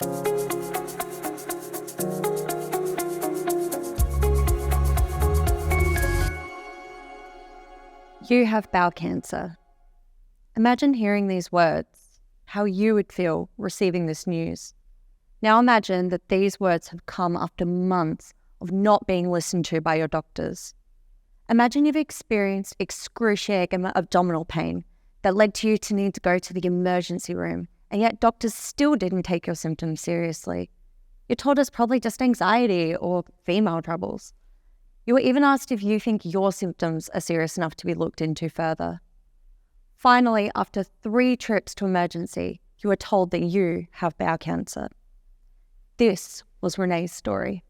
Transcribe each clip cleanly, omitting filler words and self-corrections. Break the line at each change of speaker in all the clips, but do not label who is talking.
You have bowel cancer. Imagine hearing these words, how you would feel receiving this news. Now imagine that these words have come after months of not being listened to by your doctors. Imagine you've experienced excruciating abdominal pain that led to you to need to go to the emergency room, and yet doctors still didn't take your symptoms seriously. You're told it's probably just anxiety or female troubles. You were even asked if you think your symptoms are serious enough to be looked into further. Finally, after 3 trips to emergency, you were told that you have bowel cancer. This was Renee's story.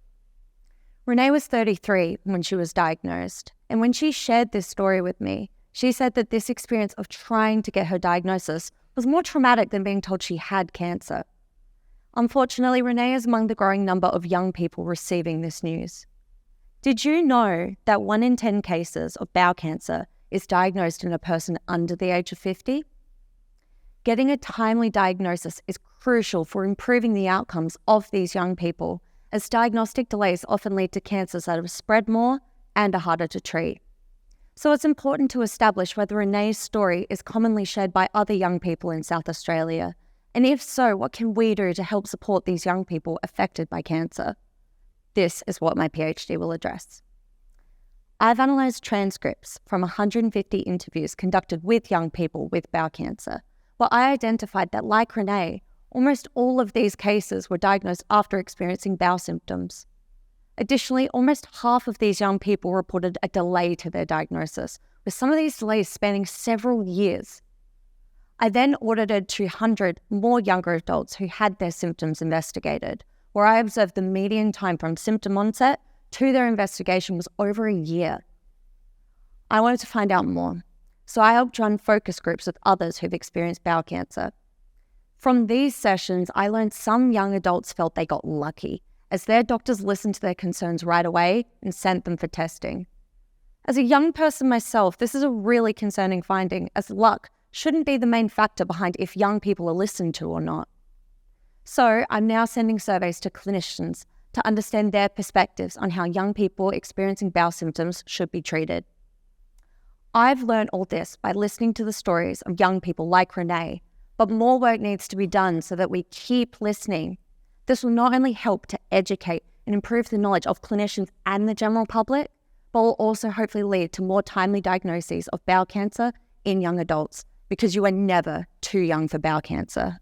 Renee was 33 when she was diagnosed, and when she shared this story with me, she said that this experience of trying to get her diagnosis was more traumatic than being told she had cancer. Unfortunately, Renee is among the growing number of young people receiving this news. Did you know that 1 in 10 cases of bowel cancer is diagnosed in a person under the age of 50? Getting a timely diagnosis is crucial for improving the outcomes of these young people, as diagnostic delays often lead to cancers that have spread more and are harder to treat. So it's important to establish whether Renee's story is commonly shared by other young people in South Australia, and if so, what can we do to help support these young people affected by cancer? This is what my PhD will address. I've analysed transcripts from 150 interviews conducted with young people with bowel cancer, where I identified that, like Renee, almost all of these cases were diagnosed after experiencing bowel symptoms. Additionally, almost half of these young people reported a delay to their diagnosis, with some of these delays spanning several years. I then audited 200 more younger adults who had their symptoms investigated, where I observed the median time from symptom onset to their investigation was over a year. I wanted to find out more, so I helped run focus groups with others who've experienced bowel cancer. From these sessions, I learned some young adults felt they got lucky, as their doctors listened to their concerns right away and sent them for testing. As a young person myself, this is a really concerning finding, as luck shouldn't be the main factor behind if young people are listened to or not. So I'm now sending surveys to clinicians to understand their perspectives on how young people experiencing bowel symptoms should be treated. I've learned all this by listening to the stories of young people like Renee, but more work needs to be done so that we keep listening. This will not only help to educate and improve the knowledge of clinicians and the general public, but will also hopefully lead to more timely diagnoses of bowel cancer in young adults, because you are never too young for bowel cancer.